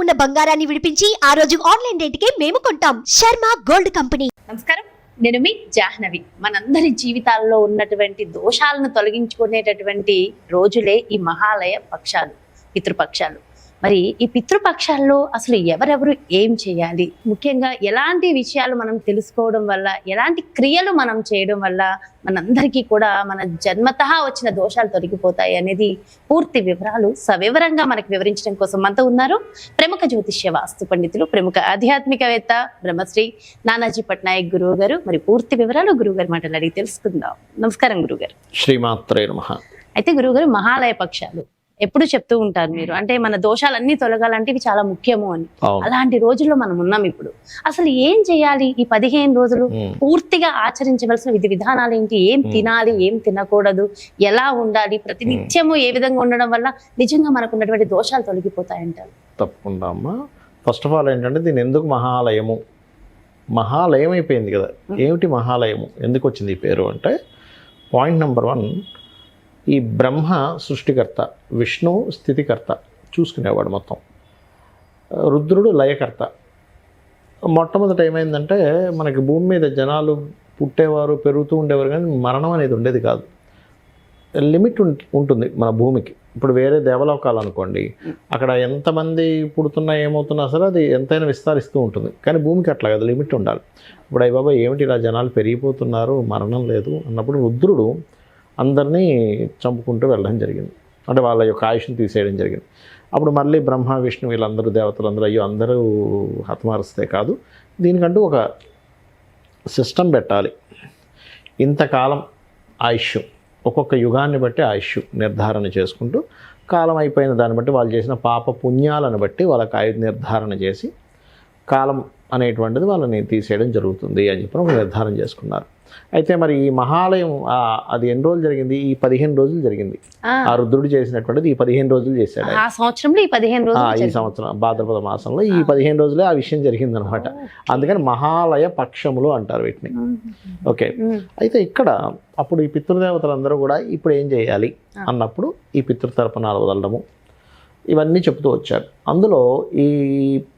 ఉన్న బంగారాన్ని విడిపించి ఆ రోజు ఆన్లైన్ రేటుకే మేము కొంటాం. Sharma gold company. నమస్కారం, నేను మీ జాహ్నవి. మనందరి జీవితాల్లో ఉన్నటువంటి దోషాలను తొలగించుకునేటటువంటి రోజులే ఈ మహాలయ పక్షాలు, పితృపక్షాలు. మరి ఈ పితృపక్షాల్లో అసలు ఎవరెవరు ఏం చేయాలి, ముఖ్యంగా ఎలాంటి విషయాలు మనం తెలుసుకోవడం వల్ల, ఎలాంటి క్రియలు మనం చేయడం వల్ల మనందరికీ కూడా మన జన్మతః వచ్చిన దోషాలు తొలగిపోతాయి అనేది పూర్తి వివరాలు సవివరంగా మనకు వివరించడం కోసం మనతో ఉన్నారు ప్రముఖ జ్యోతిష్య వాస్తు పండితులు, ప్రముఖ ఆధ్యాత్మికవేత్త బ్రహ్మశ్రీ నానాజీ పట్నాయక్ గురువు గారు. మరి పూర్తి వివరాలు గురువు గారి మాటలు అడిగి తెలుసుకుందాం. నమస్కారం గురుగారు. శ్రీమాత్రే నమః. అయితే గురువుగారు, మహాలయ పక్షాలు ఎప్పుడు చెప్తూ ఉంటారు మీరు, అంటే మన దోషాలన్నీ తొలగాలంటే ఇవి చాలా ముఖ్యము అని. అలాంటి రోజుల్లో మనం ఉన్నాం ఇప్పుడు. అసలు ఏం చేయాలి ఈ 15 రోజులు? పూర్తిగా ఆచరించవలసిన విధి విధానాలు ఏంటి? ఏం తినాలి, ఏం తినకూడదు, ఎలా ఉండాలి, ప్రతినిత్యము ఏ విధంగా ఉండడం వల్ల నిజంగా మనకు ఉన్నటువంటి దోషాలు తొలగిపోతాయంటారు? తప్పకుండా అమ్మా. ఫస్ట్ ఆఫ్ ఆల్ ఏంటంటే దీన్ని ఎందుకు మహాలయము, మహాలయం అయిపోయింది కదా. ఏమిటి మహాలయము, ఎందుకు వచ్చింది ఈ పేరు అంటే, పాయింట్ నెంబర్ 1, ఈ బ్రహ్మ సృష్టికర్త, విష్ణు స్థితికర్త, చూసుకునేవాడు మొత్తం, రుద్రుడు లయకర్త. మొట్టమొదట ఏమైందంటే మనకి భూమి మీద జనాలు పుట్టేవారు, పెరుగుతూ ఉండేవారు, కానీ మరణం అనేది ఉండేది కాదు. లిమిట్ ఉంటుంది మన భూమికి. ఇప్పుడు వేరే దేవలోకాలు అనుకోండి, అక్కడ ఎంతమంది పుడుతున్నా ఏమవుతున్నా సరే అది ఎంతైనా విస్తరిస్తూ ఉంటుంది. కానీ భూమికి అట్లా కదా, లిమిట్ ఉండాలి. ఇప్పుడు అయ్య బాబా ఏమిటి ఇలా జనాలు పెరిగిపోతున్నారు, మరణం లేదు అన్నప్పుడు రుద్రుడు అందరినీ చంపుకుంటూ వెళ్ళడం జరిగింది. అంటే వాళ్ళ యొక్క ఆయుష్ని తీసేయడం జరిగింది. అప్పుడు మళ్ళీ బ్రహ్మ విష్ణు వీళ్ళందరూ దేవతలు అందరూ అయ్యో అందరూ హతమారుస్తే కాదు, దీనికంటూ ఒక సిస్టమ్ పెట్టాలి. ఇంతకాలం ఆయుష్, ఒక్కొక్క యుగాన్ని బట్టి ఆయుష్ నిర్ధారణ చేసుకుంటూ, కాలం అయిపోయిన దాన్ని బట్టి వాళ్ళు చేసిన పాప పుణ్యాలను బట్టి వాళ్ళకి ఆయుధ నిర్ధారణ చేసి కాలం అనేటువంటిది వాళ్ళని తీసేయడం జరుగుతుంది అని చెప్పి ఒక నిర్ధారణ చేసుకున్నారు. అయితే మరి ఈ మహాలయం అది ఎన్ని రోజులు జరిగింది? ఈ 15 రోజులు జరిగింది. ఆ రుద్రుడు చేసినటువంటిది ఈ 15 రోజులు చేశాడు. ఆ సంవత్సరంలో ఈ 15 రోజులు, ఈ సంవత్సరం భాద్రపద మాసంలో ఈ 15 రోజులే ఆ విషయం జరిగింది అనమాట. అందుకని మహాలయ పక్షములు అంటారు వీటిని. ఓకే. అయితే ఇక్కడ అప్పుడు ఈ పితృదేవతలందరూ కూడా ఇప్పుడు ఏం చేయాలి అన్నప్పుడు ఈ పితృతర్పణాలు వదలడము ఇవన్నీ చెప్తూ వచ్చారు. అందులో ఈ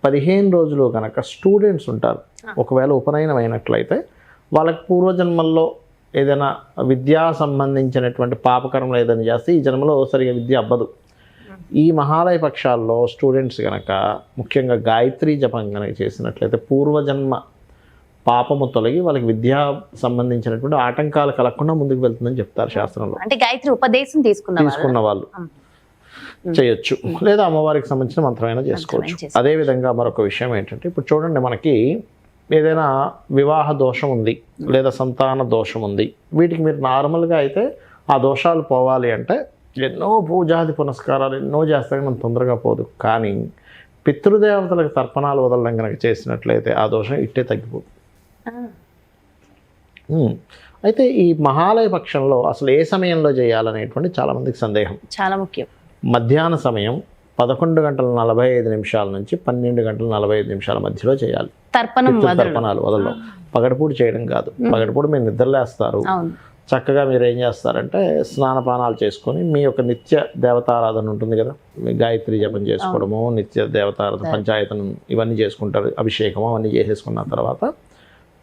15 రోజులు కనుక స్టూడెంట్స్ ఉంటారు, ఒకవేళ ఉపనయనం అయినట్లయితే వాళ్ళకి పూర్వజన్మల్లో ఏదైనా విద్యా సంబంధించినటువంటి పాపకర్మలు ఏదైనా చేస్తే ఈ జన్మలో సరిగా విద్య అవ్వదు. ఈ మహాలయ పక్షాల్లో స్టూడెంట్స్ కనుక ముఖ్యంగా గాయత్రీ జపం కనుక చేసినట్లయితే పూర్వజన్మ పాపము తొలగి వాళ్ళకి విద్యా సంబంధించినటువంటి ఆటంకాలు కలగకుండా ముందుకు వెళ్తుందని చెప్తారు శాస్త్రంలో. అంటే గాయత్రి ఉపదేశం తీసుకున్న వాళ్ళు చేయొచ్చు, లేదా అమ్మవారికి సంబంధించిన మంత్రమైనా చేసుకోవచ్చు. అదేవిధంగా మరొక విషయం ఏంటంటే, ఇప్పుడు చూడండి, మనకి ఏదైనా వివాహ దోషం ఉంది లేదా సంతాన దోషం ఉంది, వీటికి మీరు నార్మల్గా అయితే ఆ దోషాలు పోవాలి అంటే ఎన్నో పూజాది పునస్కారాలు ఎన్నో చేస్తే మనం తొందరగా పోదు. కానీ పితృదేవతలకు తర్పణాలు వదలడం కనుక చేసినట్లయితే ఆ దోషం ఇట్టే తగ్గిపోతుంది. అయితే ఈ మహాలయ పక్షంలో అసలు ఏ సమయంలో చేయాలనేటువంటి చాలామందికి సందేహం. చాలా ముఖ్యం. మధ్యాహ్న సమయం 11:45 నుంచి 12:45 మధ్యలో చేయాలి తర్పణాలు వదలడం. పగటిపూట చేయడం కాదు. పగటిపూట మీరు నిద్రలేస్తారు, చక్కగా మీరు ఏం చేస్తారంటే స్నానపానాలు చేసుకొని మీ యొక్క నిత్య దేవతారాధన ఉంటుంది కదా, గాయత్రి జపం చేసుకోవడము, నిత్య దేవతారాధన, పంచాయతనం ఇవన్నీ చేసుకుంటారు, అభిషేకము అవన్నీ చేసేసుకున్న తర్వాత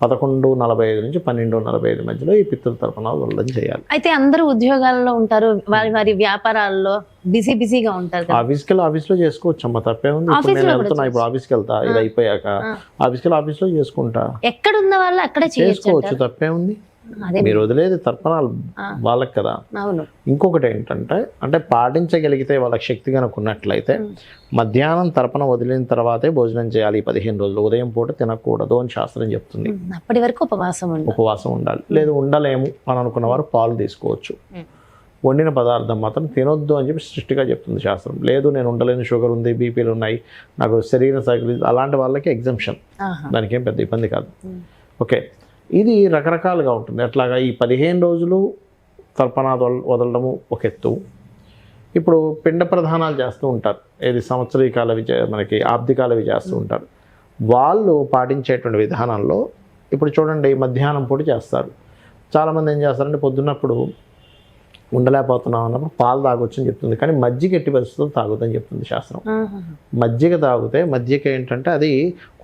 11:45 నుంచి 12:45 మధ్యలో ఈ పితృతర్పణాలు వదలడం చేయాలి. అయితే అందరూ ఉద్యోగాల్లో ఉంటారు, వారి వ్యాపారాల్లో బిజీగా ఉంటారు. ఆఫీస్లో చేసుకోవచ్చు అమ్మ, తప్పే ఉంది. నేను వెళ్తున్నా, ఇప్పుడు ఆఫీస్కి వెళ్తా, ఇది అయిపోయాక ఆఫీస్లో చేసుకుంటా. ఎక్కడున్న వాళ్ళు అక్కడే చేసుకోవచ్చు, తప్పే ఉంది. మీరు వదిలేది తర్పణాలు వాళ్ళకి కదా. ఇంకొకటి ఏంటంటే, అంటే పాటించగలిగితే వాళ్ళకి శక్తి కనుక ఉన్నట్లయితే మధ్యాహ్నం తర్పణ వదిలిన తర్వాతే భోజనం చేయాలి. 15 రోజులు ఉదయం పూట తినకూడదు అని శాస్త్రం చెప్తుంది. అప్పటి వరకు ఉపవాసం ఉండాలి. లేదు ఉండలేము అని అనుకున్న వారు పాలు తీసుకోవచ్చు. వండిన పదార్థం మాత్రం తినొద్దు అని చెప్పి స్ట్రిక్ట్గా చెప్తుంది శాస్త్రం. లేదు నేను ఉండలేని, షుగర్ ఉంది, బీపీలు ఉన్నాయి, నాకు శరీర సైకిల్, అలాంటి వాళ్ళకి ఎగ్జంప్షన్, దానికి ఏం పెద్ద ఇబ్బంది కాదు. ఓకే. ఇది రకరకాలుగా ఉంటుంది. అట్లాగా ఈ 15 రోజులు తర్పణాలు వదలడము ఒక ఎత్తు. ఇప్పుడు పిండ ప్రధానాలు చేస్తూ ఉంటారు, ఏది సంవత్సరీకాలవి, మనకి ఆబ్దికాలవి చేస్తూ ఉంటారు. వాళ్ళు పాటించేటువంటి విధానంలో ఇప్పుడు చూడండి, మధ్యాహ్నం పూట చేస్తారు. చాలామంది ఏం చేస్తారంటే పొద్దున్నప్పుడు ఉండలేకపోతున్నాం అన్నప్పుడు పాలు తాగొచ్చు అని చెప్తుంది, కానీ మజ్జిగ ఎట్టి పరిస్థితుల్లో తాగొద్దని చెప్తుంది శాస్త్రం. మజ్జిగ తాగితే మజ్జిగ ఏంటంటే అది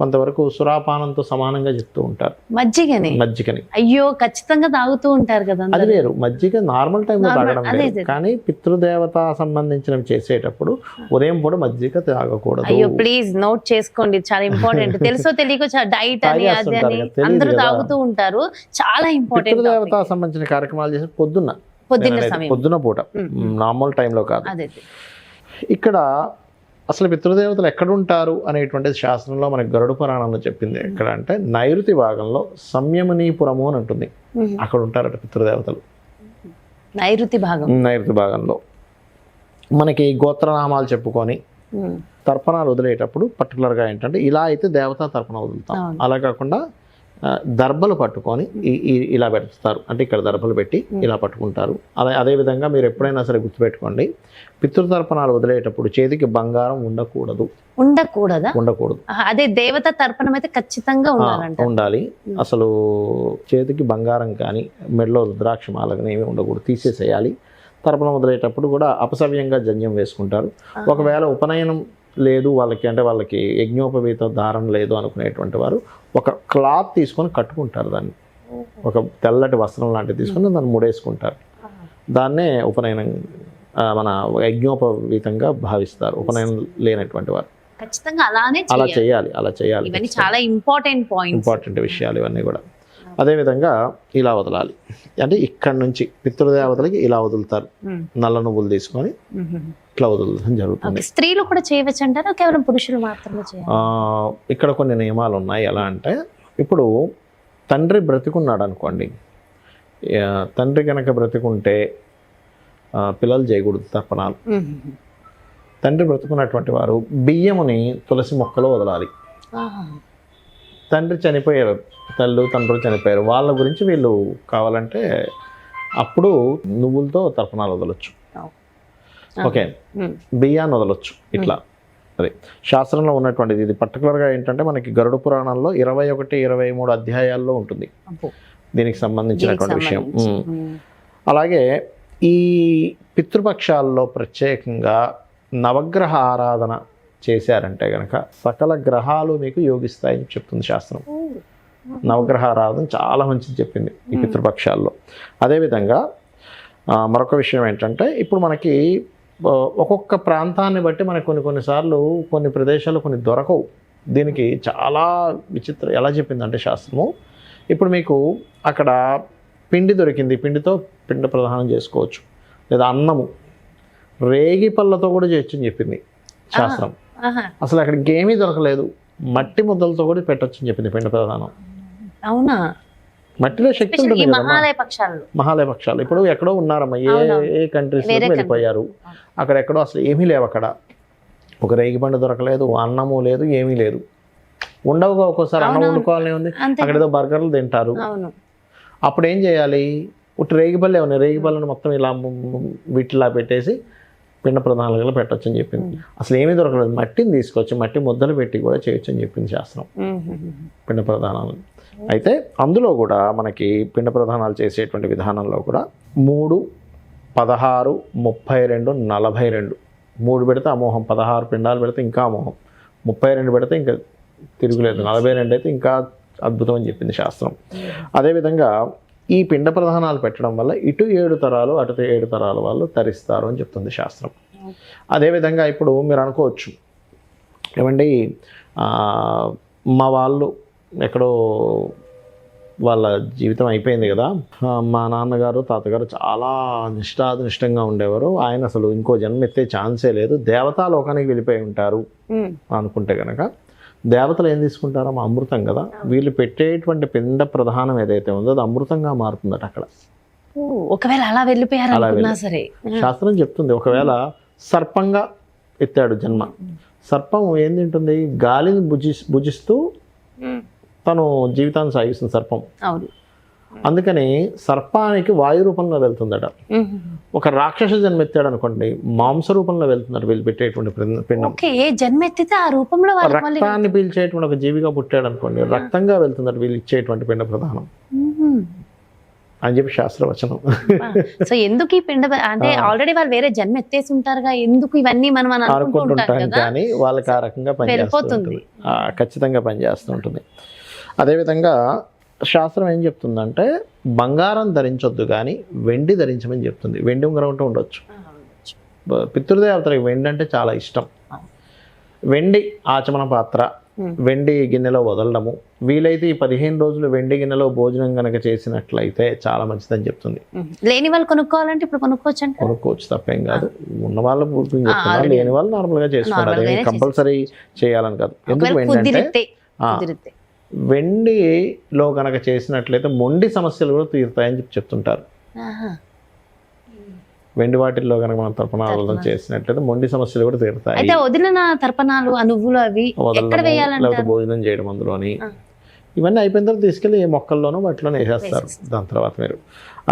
కొంతవరకు సురాపానంతో సమానంగా చెప్తూ ఉంటారు. మజ్జిగని అయ్యో ఖచ్చితంగా తాగుతూ ఉంటారు కదా. అది వేరు, మజ్జిగ నార్మల్ టైంలో తాగడం లేదు, కానీ పితృదేవత సంబంధించినవి చేసేటప్పుడు ఉదయం పూట మజ్జిగ తాగకూడదు. అయ్యో ప్లీజ్ నోట్ చేసుకోండి, చాలా ఇంపార్టెంట్. తెలుసో తెలియక డైట్ అని అది అని అందరూ తాగుతూ ఉంటారు, చాలా ఇంపార్టెంట్. పితృదేవత సంబంధించిన కార్యక్రమాలు చేసే పొద్దున పూట, నార్మల్ టైంలో కాదు. ఇక్కడ అసలు పితృదేవతలు ఎక్కడుంటారు అనేటువంటిది శాస్త్రంలో మనకి గరుడ పురాణంలో చెప్పింది. ఎక్కడ అంటే నైరుతి భాగంలో సంయమనీపురము అని ఉంటుంది, అక్కడ ఉంటారట పితృదేవతలు. నైరుతి భాగంలో మనకి గోత్రనామాలు చెప్పుకొని తర్పణాలు వదిలేటప్పుడు పర్టికులర్గా ఏంటంటే ఇలా అయితే దేవతా తర్పణ వదులుతాం, అలా కాకుండా దర్భలు పట్టుకొని ఇలా పెడతారు, అంటే ఇక్కడ దర్భలు పెట్టి ఇలా పట్టుకుంటారు. అదేవిధంగా మీరు ఎప్పుడైనా సరే గుర్తుపెట్టుకోండి, పితృతర్పణాలు వదిలేటప్పుడు చేతికి బంగారం ఉండకూడదు. అదే దేవత తర్పణం అయితే ఖచ్చితంగా ఉండాలి. అసలు చేతికి బంగారం కానీ మెడలో రుద్రాక్ష మాల కానీ ఏమీ ఉండకూడదు, తీసేసేయాలి. తర్పణం వదిలేటప్పుడు కూడా అపసవ్యంగా జంధ్యం వేసుకుంటారు. ఒకవేళ ఉపనయనం లేదు వాళ్ళకి, అంటే వాళ్ళకి యజ్ఞోపవీత ధారణ లేదు అనుకునేటువంటి వారు ఒక క్లాత్ తీసుకొని కట్టుకుంటారు, దాన్ని ఒక తెల్లటి వస్త్రం లాంటివి తీసుకొని దాన్ని ముడేసుకుంటారు. దాన్నే ఉపనయనం మన యజ్ఞోపవీతంగా భావిస్తారు ఉపనయనం లేనటువంటి వారు. అలా చేయాలి. ఇవన్నీ చాలా ఇంపార్టెంట్ విషయాలు ఇవన్నీ కూడా. అదేవిధంగా ఇలా వదలాలి, అంటే ఇక్కడ నుంచి పితృదేవతలకి ఇలా వదులుతారు, నల్ల నువ్వులు తీసుకొని ఇట్లా వదలడం జరుగుతుంది. స్త్రీలు కూడా చేయవచ్చు అంటారా, కేవలం పురుషులు మాత్రమే చేయాలి? ఇక్కడ కొన్ని నియమాలు ఉన్నాయి. ఎలా అంటే ఇప్పుడు తండ్రి బ్రతికున్నాడు అనుకోండి, తండ్రి కనుక బ్రతికుంటే పిల్లలు చేయకూడదు తర్పణాలు. తండ్రి బ్రతుకున్నటువంటి వారు బియ్యముని తులసి మొక్కలో వదలాలి. తండ్రి చనిపోయారు, తండ్రులు చనిపోయారు, వాళ్ళ గురించి వీళ్ళు కావాలంటే అప్పుడు నువ్వులతో తర్పణాలు వదలొచ్చు. ఓకే, బియ్యాన్ని వదలొచ్చు. ఇట్లా అది శాస్త్రంలో ఉన్నటువంటిది. ఇది పర్టికులర్గా ఏంటంటే మనకి గరుడ పురాణంలో 21, 23 అధ్యాయాల్లో ఉంటుంది దీనికి సంబంధించినటువంటి విషయం. అలాగే ఈ పితృపక్షాల్లో ప్రత్యేకంగా నవగ్రహ ఆరాధన చేశారంటే కనుక సకల గ్రహాలు మీకు యోగిస్తాయని చెప్తుంది శాస్త్రం. నవగ్రహ ఆరాధన చాలా మంచిది చెప్పింది ఈ పితృపక్షాల్లో. అదేవిధంగా మరొక విషయం ఏంటంటే ఇప్పుడు మనకి ఒక్కొక్క ప్రాంతాన్ని బట్టి మనకు కొన్నిసార్లు కొన్ని ప్రదేశాలు కొన్ని దొరకవు. దీనికి చాలా విచిత్రం ఎలా చెప్పిందంటే శాస్త్రము, ఇప్పుడు మీకు అక్కడ పిండి దొరికింది, పిండితో పిండ ప్రదానం చేసుకోవచ్చు, లేదా అన్నము రేగి పళ్ళతో కూడా చేయొచ్చు అని చెప్పింది శాస్త్రం. అసలు అక్కడికి ఏమీ దొరకలేదు, మట్టి ముద్దలతో కూడా పెట్టొచ్చు అని చెప్పింది పిండ ప్రదానం. అవునా? మట్టిలో శక్తి ఉంటుంది కదా. మహాలయ పక్షాలు ఇప్పుడు ఎక్కడో ఉన్నారమ్మా, ఏ కంట్రీస్ వెళ్ళిపోయారు, అక్కడెక్కడో అసలు ఏమీ లేవు. అక్కడ ఒక రేగిపండు దొరకలేదు, అన్నము లేదు, ఏమీ లేదు. ఉండవుగా, ఒక్కోసారి అన్నం వండుకోవాలని ఉంది, అక్కడ ఏదో బర్గర్లు తింటారు. అప్పుడు ఏం చేయాలి, ఒకటి రేగిపళ్ళే ఉన్నాయి, రేగిపళ్ళను మొత్తం ఇలా వీటిలా పెట్టేసి పిండ ప్రధానాలుగా పెట్టచ్చు అని చెప్పింది. అసలు ఏమీ దొరకలేదు, మట్టిని తీసుకొచ్చి మట్టి ముద్దలు పెట్టి కూడా చేయొచ్చు అని చెప్పింది శాస్త్రం పిండ ప్రధానాలు. అయితే అందులో కూడా మనకి పిండ ప్రధానాలు చేసేటువంటి విధానంలో కూడా 3, 16, 32, 42 3 పెడితే అమోహం, 16 పిండాలు పెడితే ఇంకా అమోహం, 32 పెడితే ఇంకా తిరుగులేదు, 42 అయితే ఇంకా అద్భుతం అని చెప్పింది శాస్త్రం. అదేవిధంగా ఈ పిండ ప్రధానాలు పెట్టడం వల్ల ఇటు 7 తరాలు అటు 7 తరాల వాళ్ళు తరిస్తారు అని చెప్తుంది శాస్త్రం. అదేవిధంగా ఇప్పుడు మీరు అనుకోవచ్చు, ఏమండి మా వాళ్ళు ఎక్కడో వాళ్ళ జీవితం అయిపోయింది కదా, మా నాన్నగారు తాతగారు చాలా నిష్ఠానిష్టంగా ఉండేవారు, ఆయన అసలు ఇంకో జన్మ ఎత్తే ఛాన్సే లేదు, దేవతా లోకానికి వెళ్ళిపోయి ఉంటారు అనుకుంటే కనుక దేవతలు ఏం తీసుకుంటారో అమృతం కదా, వీళ్ళు పెట్టేటువంటి పిండ ప్రధానం ఏదైతే ఉందో అది అమృతంగా మారుతుందట అక్కడ. ఒకవేళ అలా వెళ్ళిపోయారు సరే శాస్త్రం చెప్తుంది. ఒకవేళ సర్పంగా ఎత్తాడు జన్మ, సర్పం ఏం తింటుంది, గాలిని భుజిస్తూ తను జీవితాన్ని సాగిస్తుంది సర్పం. అందుకని సర్పానికి వాయు రూపంలో వెళ్తుందట. ఒక రాక్షస జన్మ ఎత్తాడు అనుకోండి, మాంస రూపంలో వెళ్తున్నారు వీళ్ళు పెట్టేటువంటి పిండం. రక్తాన్ని పీల్చేటువంటి ఒక జీవిగా పుట్టాడు అనుకోండి, రక్తంగా వెళ్తుందట వీళ్ళు ఇచ్చేటువంటి పిండ ప్రధానం. అని చెప్పి శాస్త్రవచనం. సో ఎందుకు ఈ అంటే ఆల్రెడీ వాళ్ళు వేరే జన్మ ఎత్తేసి ఉంటారుగా, ఎందుకు ఇవన్నీ మనం అని అనుకుంటుంటాం అనుకుంటుంటాం కదా, కానీ వాళ్ళకి ఆ రకంగా పనిచేస్తుంది, ఖచ్చితంగా పనిచేస్తూ ఉంటుంది. అదేవిధంగా శాస్త్రం ఏం చెప్తుందంటే బంగారం ధరించొద్దు కానీ వెండి ధరించమని చెప్తుంది. వెండి ఉంగరం ఉంటే ఉండొచ్చు. పితృదేవతలకు వెండి అంటే చాలా ఇష్టం. వెండి ఆచమన పాత్ర, వెండి గిన్నెలో వదలడము, వీలైతే ఈ 15 రోజులు వెండి గిన్నెలో భోజనం కనుక చేసినట్లయితే చాలా మంచిదని చెప్తుంది. లేని వాళ్ళు కొనుక్కోవాలంటే ఇప్పుడు కొనుక్కోవచ్చు అంటే కొనుక్కోవచ్చు, తప్పేం కాదు. ఉన్న వాళ్ళు పూర్తిగా చెప్తున్నారు, లేని వాళ్ళు నార్మల్గా చేసుకుంటారు, అదేమి కంపల్సరీ చేయాలని కాదు. ఎందుకు వెండి అంటే వెండిలో కనుక చేసినట్లయితే మొండి సమస్యలు కూడా తీరుతాయని చెప్పి చెప్తుంటారు. వెండి వాటిల్లో కనుక మనం తర్పణాలు చేసినట్లయితే మొండి సమస్యలు కూడా తీరుతాయి. అయితే వదిలిన తర్పణాలు నువ్వులు అవి ఎక్కడ వేయాలంటే, లేకపోతే భోజనం చేయడం అందులోని, ఇవన్నీ అయిపోయిన తర్వాత తీసుకెళ్ళి మొక్కల్లోనూ వాటిలోనే వేసేస్తారు దాని తర్వాత మీరు.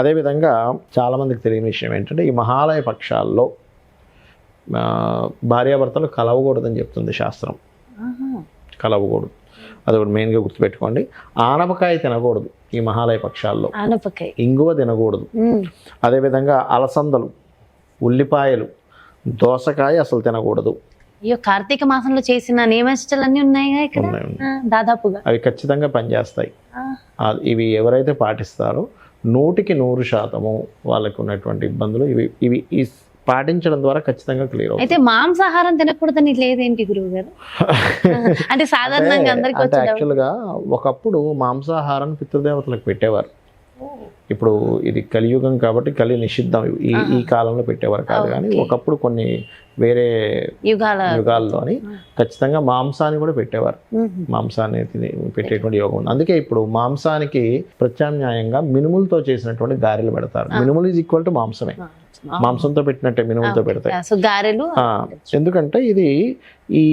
అదేవిధంగా చాలామందికి తెలియని విషయం ఏంటంటే ఈ మహాలయ పక్షాల్లో భార్యాభర్తలు కలవకూడదని చెప్తుంది శాస్త్రం. కలవకూడదు, అది ఒకటి మెయిన్గా గుర్తుపెట్టుకోండి. ఆనపకాయ తినకూడదు ఈ మహాలయ పక్షాల్లో, ఇంగువ తినకూడదు. అదేవిధంగా అలసందలు, ఉల్లిపాయలు, దోసకాయ అసలు తినకూడదు. అయ్యో, కార్తీక మాసంలో చేసిన నియమనిష్టలన్నీ ఉన్నాయి ఇక్కడ దాదాపుగా, అవి ఖచ్చితంగా పనిచేస్తాయి. ఇవి ఎవరైతే పాటిస్తారో 100% వాళ్ళకి ఉన్నటువంటి ఇబ్బందులు ఇవి పాటించడం ద్వారా ఖచ్చితంగా క్లియర్ అవుతుంది. అయితే మాంసాహారం తినకూడదని లేదేంటి గురువు గారు? అంటే సాధారణంగా అందరికీ యాక్చువల్గా ఒకప్పుడు మాంసాహారం పితృదేవతలకు పెట్టేవారు. ఇప్పుడు ఇది కలియుగం కాబట్టి కలి నిషిద్ధం ఈ కాలంలో పెట్టేవారు కాదు, కానీ ఒకప్పుడు కొన్ని వేరే యుగాల్లోని ఖచ్చితంగా మాంసాన్ని కూడా పెట్టేవారు. మాంసాన్ని పెట్టేటువంటి యోగం ఉంది. అందుకే ఇప్పుడు మాంసానికి ప్రత్యామ్నాయంగా మినుములతో చేసినటువంటి గారెలు పెడతారు. మినుములు ఈజ్ ఈక్వల్ టు మాంసమే, మాంసంతో పెట్టినట్టే మినుములతో పెడతాయి. ఎందుకంటే ఇది ఈ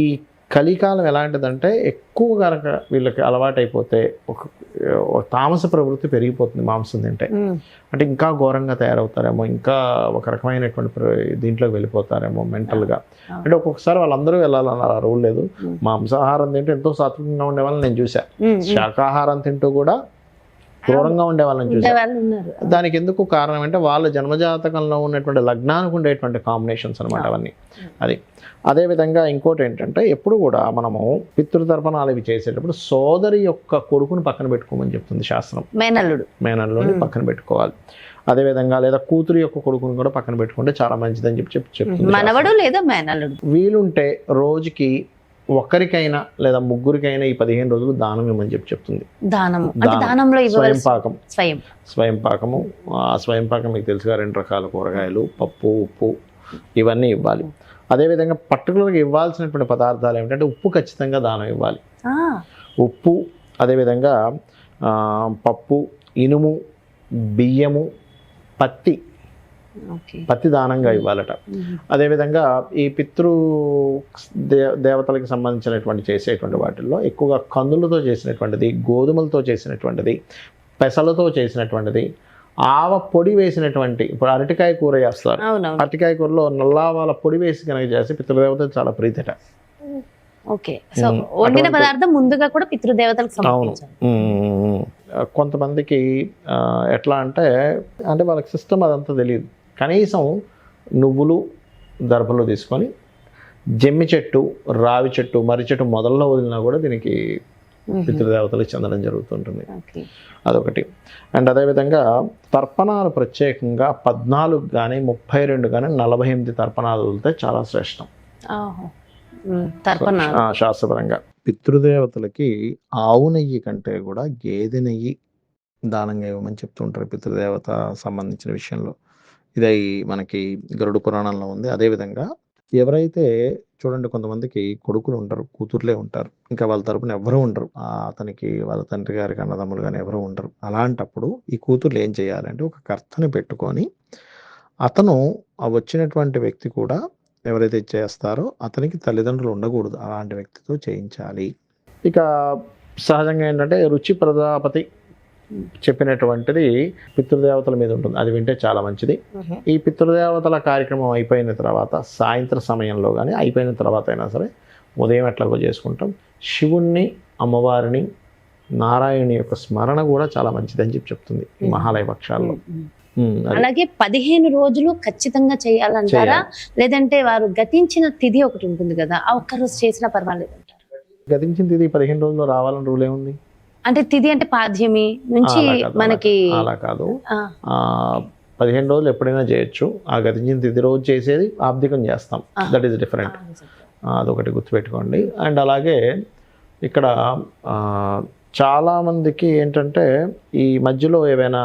కలికాలం ఎలాంటిదంటే ఎక్కువ కనుక వీళ్ళకి అలవాటైపోతే ఒక తామస ప్రవృత్తి పెరిగిపోతుంది మాంసం తింటే. అంటే ఇంకా ఘోరంగా తయారవుతారేమో, ఇంకా ఒక రకమైనటువంటి దీంట్లోకి వెళ్ళిపోతారేమో మెంటల్గా. అంటే ఒక్కొక్కసారి వాళ్ళందరూ వెళ్ళాలన్న రూల్ లేదు. మాంసాహారం తింటూ ఎంతో సాత్వికంగా ఉండే వాళ్ళని నేను చూసా, శాకాహారం తింటూ కూడా క్రూరంగా ఉండే వాళ్ళని చూసారు. దానికి ఎందుకు కారణం అంటే వాళ్ళ జన్మజాతకంలో ఉన్నటువంటి లగ్నానికి ఉండేటువంటి కాంబినేషన్స్ అనమాట అవన్నీ. అదేవిధంగా ఇంకోటి ఏంటంటే ఎప్పుడు కూడా మనము పితృతర్పణాలు ఇవి చేసేటప్పుడు సోదరి యొక్క కొడుకుని పక్కన పెట్టుకోమని చెప్తుంది శాస్త్రం. మేనల్లుని పక్కన పెట్టుకోవాలి. అదేవిధంగా లేదా కూతురు యొక్క కొడుకుని కూడా పక్కన పెట్టుకుంటే చాలా మంచిదని చెప్తుంది. మనవడు లేదా మేనల్లుడు వీలుంటే రోజుకి ఒక్కరికైనా లేదా ముగ్గురికైనా ఈ 15 రోజులు దానం ఇవ్వమని చెప్తుంది. స్వయం పాకము. ఆ స్వయం పాకం మీకు తెలుసుగా 2 రకాల కూరగాయలు, పప్పు, ఉప్పు ఇవన్నీ ఇవ్వాలి. అదేవిధంగా పర్టికులర్గా ఇవ్వాల్సినటువంటి పదార్థాలు ఏమిటంటే ఉప్పు ఖచ్చితంగా దానం ఇవ్వాలి. ఉప్పు, అదేవిధంగా పప్పు, ఇనుము, బియ్యము, పత్తి దానంగా ఇవ్వాలట. అదేవిధంగా ఈ దేవతలకు సంబంధించినటువంటి చేసేటువంటి వాటిల్లో ఎక్కువగా కందులతో చేసినటువంటిది, గోధుమలతో చేసినటువంటిది, పెసలతో చేసినటువంటిది, ఆవ పొడి వేసినటువంటి, ఇప్పుడు అరటికాయ కూర చేస్తారు, అరటికాయ కూరలో నల్లావాల పొడి వేసి కనుక చేసి పితృదేవతలు చాలా ప్రీతిట. అవును. కొంతమందికి ఎట్లా అంటే వాళ్ళకి సిస్టమ్ అదంతా తెలియదు. కనీసం నువ్వులు, దర్భలు తీసుకొని జమ్మి చెట్టు, రావి చెట్టు, మర్రి చెట్టు మొదల్లో వదిలినా కూడా దీనికి పితృదేవతలకు చెందడం జరుగుతుంటుంది. అదొకటి. అండ్ అదేవిధంగా తర్పణాలు ప్రత్యేకంగా 14 కానీ 32 కానీ 48 తర్పణాలు వదిలితే చాలా శ్రేష్టం శాస్త్రపరంగా. పితృదేవతలకి ఆవు నెయ్యి కంటే కూడా గేదె నెయ్యి దానంగా ఇవ్వమని చెప్తుంటారు పితృదేవత సంబంధించిన విషయంలో. ఇది మనకి గరుడ పురాణంలో ఉంది. అదేవిధంగా ఎవరైతే చూడండి, కొంతమందికి కొడుకులు ఉంటారు, కూతుర్లే ఉంటారు, ఇంకా వాళ్ళ తరపున ఎవరు ఉండరు, అతనికి వాళ్ళ తండ్రి గారికి అన్నదమ్ములు కానీ ఎవరు ఉండరు. అలాంటప్పుడు ఈ కూతుర్లు ఏం చేయాలంటే ఒక కర్తని పెట్టుకొని అతను వచ్చినటువంటి వ్యక్తి కూడా ఎవరైతే చేస్తారో అతనికి తల్లిదండ్రులు ఉండకూడదు, అలాంటి వ్యక్తితో చేయించాలి. ఇక సహజంగా ఏంటంటే రుచి ప్రజాపతి చెప్పినటువంటిది పితృదేవతల మీద ఉంటుంది, అది వింటే చాలా మంచిది. ఈ పితృదేవతల కార్యక్రమం అయిపోయిన తర్వాత సాయంత్రం సమయంలో కానీ అయిపోయిన తర్వాత అయినా సరే ఉదయం ఎట్లాగో చేసుకుంటాం. శివుణ్ణి, అమ్మవారిని నారాయణి యొక్క స్మరణ కూడా చాలా మంచిదని చెప్తుంది ఈ మహాలయ పక్షాల్లో. అది అలాగే 15 రోజులు ఖచ్చితంగా చేయాలంటారా, లేదంటే వారు గతించిన తిథి ఒకటి ఉంటుంది కదా, ఆ ఒక్క రోజు చేసినా పర్వాలేదు అంటారు? గతించిన తిథి 15 రోజుల్లో రావాలని రూల్ ఏముంది? అంటే తిథి అంటే పాద్యమి నుంచి మనకి అలా కాదు, 15 రోజులు ఎప్పుడైనా చేయొచ్చు. ఆ గతించిన తిథి రోజు చేసేది ఆబ్దికం చేస్తాం, దట్ ఈస్ డిఫరెంట్. అదొకటి గుర్తుపెట్టుకోండి. అండ్ అలాగే ఇక్కడ చాలామందికి ఏంటంటే ఈ మధ్యలో ఏవైనా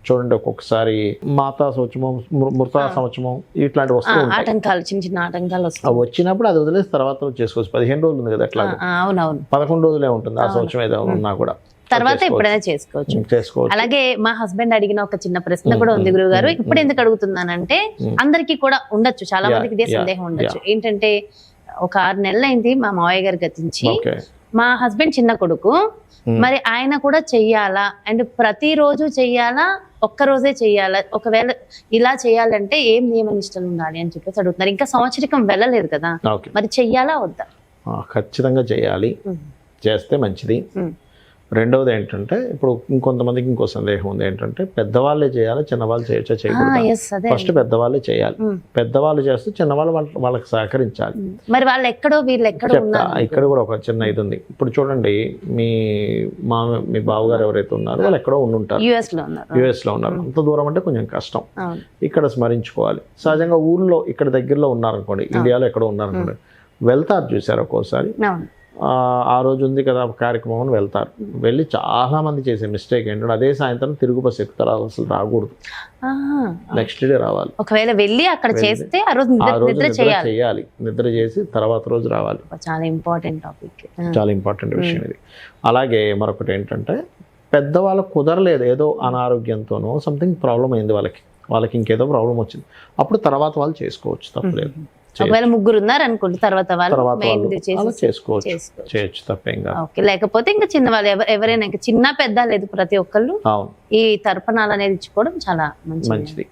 చూడండి, ఒక్కొక్కసారి మాతా సంవత్సరం, మృతా సంవత్సరం ఇట్లాంటి వస్తువులు ఆటంకాలు, చిన్న చిన్న ఆటంకాలు వస్తాయి. అవి వచ్చినప్పుడు అది వదిలేసి తర్వాత చేసుకోవచ్చు. 15 రోజులు ఉంది కదా, అట్లా అవునవును 11 రోజులే ఉంటుంది ఆ సంవత్సరం ఏదో ఉన్నా కూడా తర్వాత ఎప్పుడైనా చేసుకోవచ్చు. అలాగే మా హస్బెండ్ అడిగిన ఒక చిన్న ప్రశ్న కూడా ఉంది గురువు గారు. ఇప్పుడు ఎందుకు అడుగుతున్నానంటే అందరికీ కూడా ఉండొచ్చు, చాలా మందికి ఇదే సందేహం ఉండొచ్చు. ఏంటంటే ఒక 6 నెలలు అయింది మా మావయ్య గారు గతించి, మా హస్బెండ్ చిన్న కొడుకు, మరి ఆయన కూడా చెయ్యాలా అండ్ ప్రతిరోజు చెయ్యాలా, ఒక్క రోజే చెయ్యాలా, ఒకవేళ ఇలా చేయాలంటే ఏం నియమ నిష్టలు ఉండాలి అని చెప్పేసి అడుగుతున్నారు. ఇంకా సంవత్సరికం వెళ్ళలేదు కదా, మరి చెయ్యాలా వద్దా? ఖచ్చితంగా చేయాలి, చేస్తే మంచిది. రెండవది ఏంటంటే ఇప్పుడు ఇంకొంతమందికి ఇంకో సందేహం ఉంది, ఏంటంటే పెద్దవాళ్ళే చేయాలి, చిన్నవాళ్ళు చేయొచ్చా చేయకూడదు? ఫస్ట్ పెద్దవాళ్ళే చేయాలి. పెద్దవాళ్ళు చేస్తే చిన్నవాళ్ళు వాళ్ళకి సహకరించాలి. మరి వాళ్ళు ఎక్కడో వీళ్ళు ఎక్కడో ఇక్కడ కూడా ఒక చిన్న ఇది ఉంది. ఇప్పుడు చూడండి, మీ బావగారు ఎవరైతే ఉన్నారో వాళ్ళు ఎక్కడో ఉండుంటారు, యుఎస్ లో ఉన్నారు. అంత దూరం అంటే కొంచెం కష్టం. ఇక్కడ స్మరించుకోవాలి. సహజంగా ఊర్లో ఇక్కడ దగ్గరలో ఉన్నారనుకోండి, ఇండియాలో ఎక్కడో ఉన్నారనుకోండి, వెళ్తారు చూసారు ఒక్కోసారి. ఆ రోజు ఉంది కదా కార్యక్రమం అని వెళ్తారు. వెళ్ళి చాలా మంది చేసే మిస్టేక్ ఏంటంటే అదే సాయంత్రం తిరుగు బస్సు ఎక్కుతారు, అసలు రాకూడదు, నెక్స్ట్ డే రావాలి. ఒకవేళ వెళ్ళి అక్కడ చేస్తే ఆ రోజు నిద్ర చేయాలి, నిద్ర చేసి తర్వాత రోజు రావాలి. చాలా ఇంపార్టెంట్ టాపిక్, చాలా ఇంపార్టెంట్ విషయం ఇది. అలాగే మరొకటి ఏంటంటే పెద్దవాళ్ళకు కుదరలేదు, ఏదో అనారోగ్యంతోనో సంథింగ్ ప్రాబ్లం అయింది వాళ్ళకి ఇంకేదో ప్రాబ్లం వచ్చింది, అప్పుడు తర్వాత వాళ్ళు చేసుకోవచ్చు, తప్పలేదు. ఒకవేళ ముగ్గురు ఉన్నారు అనుకోండి, తర్వాత చేయొచ్చు, తప్పేం కాదు. లేకపోతే ఇంకా చిన్న వాళ్ళు ఎవరైనా ఇంకా చిన్న పెద్ద లేదు, ప్రతి ఒక్కళ్ళు ఈ తర్పణాలు అనేది ఇచ్చుకోవడం చాలా మంచిది.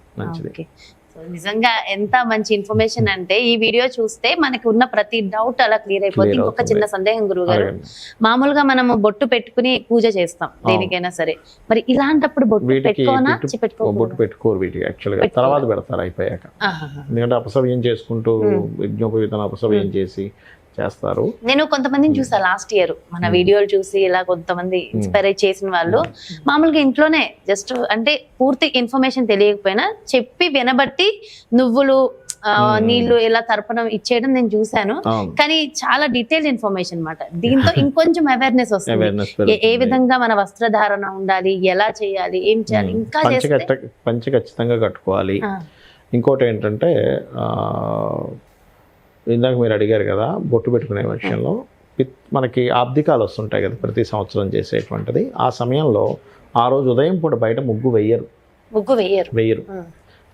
నిజంగా ఎంత మంచి ఇన్ఫర్మేషన్ అంటే ఈ వీడియో చూస్తే మనకి ఉన్న ప్రతి డౌట్ అలా క్లియర్ అయిపోతుంది. ఇంకొక చిన్న సందేహం గురువు గారు, మామూలుగా మనము బొట్టు పెట్టుకుని పూజ చేస్తాం దేనికైనా సరే, మరి ఇలాంటప్పుడు బొట్టు పెట్టుకోనా? బొట్టు పెట్టుకోరు వీటికి, యాక్చువల్గా తర్వాత పెడతారు అయిపోయాక. ఎందుకంటే అపసవ్యం చేసుకుంటూ యజ్ఞోపవీతం అపసవ్యం చేసి చేస్తారు. నేను కొంతమందిని చూసా లాస్ట్ ఇయర్ మన వీడియోలు చూసి, ఇలా కొంతమంది ఇన్స్పైర్ చేసిన వాళ్ళు మామూలుగా ఇంట్లోనే జస్ట్ అంటే పూర్తి ఇన్ఫర్మేషన్ తెలియకపోయినా చెప్పి వినబట్టి నువ్వులు నీళ్లు ఇలా తర్పణం ఇచ్చేయడం నేను చూసాను. కానీ చాలా డీటెయిల్డ్ ఇన్ఫర్మేషన్ అన్నమాట. దీంతో ఇంకొంచెం అవేర్నెస్ వస్తుంది, ఏ విధంగా మన వస్త్రధారణ ఉండాలి, ఎలా చేయాలి, ఏం చేయాలి, ఇంకా పంచె ఖచ్చితంగా కట్టుకోవాలి. ఇంకోటి ఏంటంటే ఇందాక మీరు అడిగారు కదా బొట్టు పెట్టుకునే విషయంలో, మనకి ఆబ్దికాలు వస్తుంటాయి కదా ప్రతి సంవత్సరం చేసేటువంటిది. ఆ సమయంలో ఆ రోజు ఉదయం పూట బయట ముగ్గు వెయ్యరు.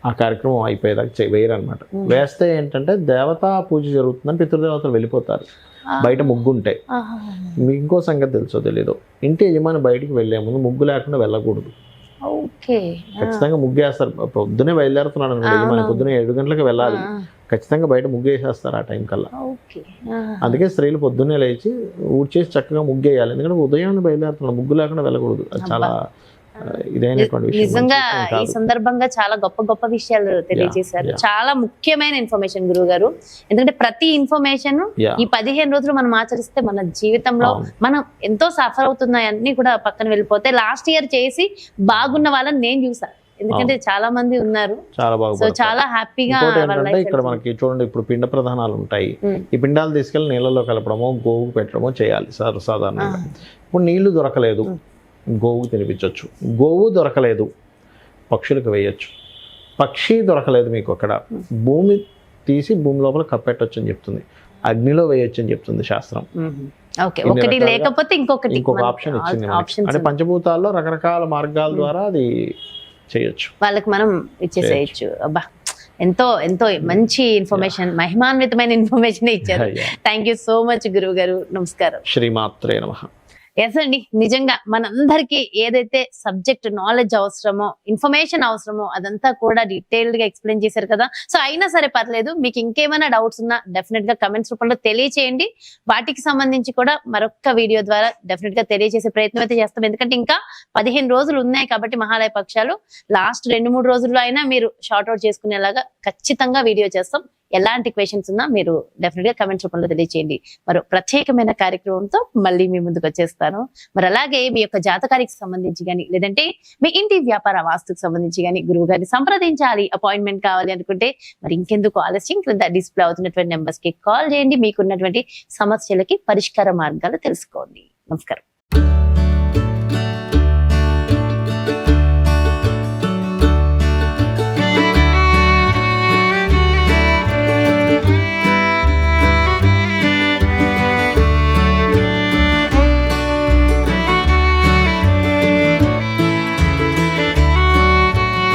ఆ కార్యక్రమం అయిపోయేదాకా వెయ్యరు అనమాట. వేస్తే ఏంటంటే దేవతా పూజ జరుగుతుందని పితృదేవతలు వెళ్ళిపోతారు బయట ముగ్గు ఉంటే. మీకు ఇంకో సంగతి తెలుసో తెలీదు, ఇంటి యజమాని బయటికి వెళ్లే ముందు ముగ్గు లేకుండా వెళ్ళకూడదు. ఖచ్చితంగా ముగ్గు వేస్తారు. పొద్దునే బయలుదేరుతున్నాడు యజమాని, పొద్దునే 7 గంటలకు వెళ్ళాలి, ఖచ్చితంగా బయట ముగ్గు వేసేస్తారు ఆ టైం కల్లా. అందుకే స్త్రీలు పొద్దున్నే లేచి ఊడ్చేసి చక్కగా ముగ్గు వేయాలి, ఎందుకంటే ఉదయం బయలుదేరుతున్నాడు, ముగ్గు లేకుండా వెళ్ళకూడదు. అది చాలా ఇదైనటువంటి విషయం. నిజంగా ఈ సందర్భంగా చాలా గొప్ప గొప్ప విషయాలు తెలియజేశారు. చాలా ముఖ్యమైన ఇన్ఫర్మేషన్ గురువు గారు. ఎందుకంటే ప్రతి ఇన్ఫర్మేషన్ ఈ 15 రోజులు మనం ఆచరిస్తే మన జీవితంలో మనం ఎంతో సఫర్ అవుతున్నాయి అన్ని కూడా పక్కన వెళ్ళిపోతే. లాస్ట్ ఇయర్ చేసి బాగున్న వాళ్ళని నేను చూసాను, ఎందుకంటే చాలా మంది ఉన్నారు, చాలా హ్యాపీగా. ఇక్కడ మనకి చూడండి, ఇప్పుడు పిండ ప్రధానాలు ఉంటాయి. ఈ పిండాలు తీసుకెళ్లి నీళ్ళలో కలపడమో గోవుకు పెట్టడమో చేయాలి సాధారణంగా. ఇప్పుడు నీళ్లు దొరకలేదు, గోవుకు తినిపించవచ్చు. గోవు దొరకలేదు, పక్షులకు వేయచ్చు. పక్షి దొరకలేదు మీకు, అక్కడ భూమి తీసి భూమి లోపల కప్పెట్టొచ్చు అని చెప్తుంది, అగ్నిలో వేయొచ్చు అని చెప్తుంది శాస్త్రం. ఇంకొక ఆప్షన్ ఇచ్చింది. అంటే పంచభూతాల్లో రకరకాల మార్గాల ద్వారా అది చేయొచ్చు, వాళ్ళకి మనం ఇచ్చేసేయచ్చు. అబ్బా, ఎంతో ఎంతో మంచి ఇన్ఫర్మేషన్, మహిమాన్వితమైన ఇన్ఫర్మేషన్ ఇచ్చారు. థ్యాంక్ యూ సో మచ్ గురువు గారు. నమస్కారం. శ్రీమాత్రే నమః. ఎస్ అండి, నిజంగా మనందరికి ఏదైతే సబ్జెక్ట్ నాలెడ్జ్ అవసరమో, ఇన్ఫర్మేషన్ అవసరమో అదంతా కూడా డీటెయిల్డ్ గా ఎక్స్ప్లెయిన్ చేశారు కదా. సో అయినా సరే పర్లేదు, మీకు ఇంకేమైనా డౌట్స్ ఉన్నా డెఫినెట్ గా కమెంట్స్ రూపంలో తెలియచేయండి. వాటికి సంబంధించి కూడా మరొక వీడియో ద్వారా డెఫినెట్ గా తెలియజేసే ప్రయత్నం అయితే చేస్తాం. ఎందుకంటే ఇంకా 15 రోజులు ఉన్నాయి కాబట్టి మహాలయ పక్షాలు లాస్ట్ 2-3 రోజుల్లో అయినా మీరు షార్ట్ అవుట్ చేసుకునేలాగా ఖచ్చితంగా వీడియో చేస్తాం. ఎలాంటి క్వశ్చన్స్ ఉన్నా మీరు డెఫినెట్ గా కమెంట్స్ రూపంలో తెలియచేయండి. మరో ప్రత్యేకమైన కార్యక్రమంతో మళ్ళీ మీ ముందుకు వచ్చేస్తాను. మరి అలాగే మీ యొక్క జాతకానికి సంబంధించి కానీ, లేదంటే మీ ఇంటి వ్యాపార వాస్తుకు సంబంధించి కానీ గురువు గారిని సంప్రదించాలి, అపాయింట్మెంట్ కావాలి అనుకుంటే మరి ఇంకెందుకు ఆలస్యం, క్రింద డిస్ప్లే అవుతున్నటువంటి నెంబర్స్ కి కాల్ చేయండి. మీకున్నటువంటి సమస్యలకి పరిష్కార మార్గాలు తెలుసుకోండి. నమస్కారం.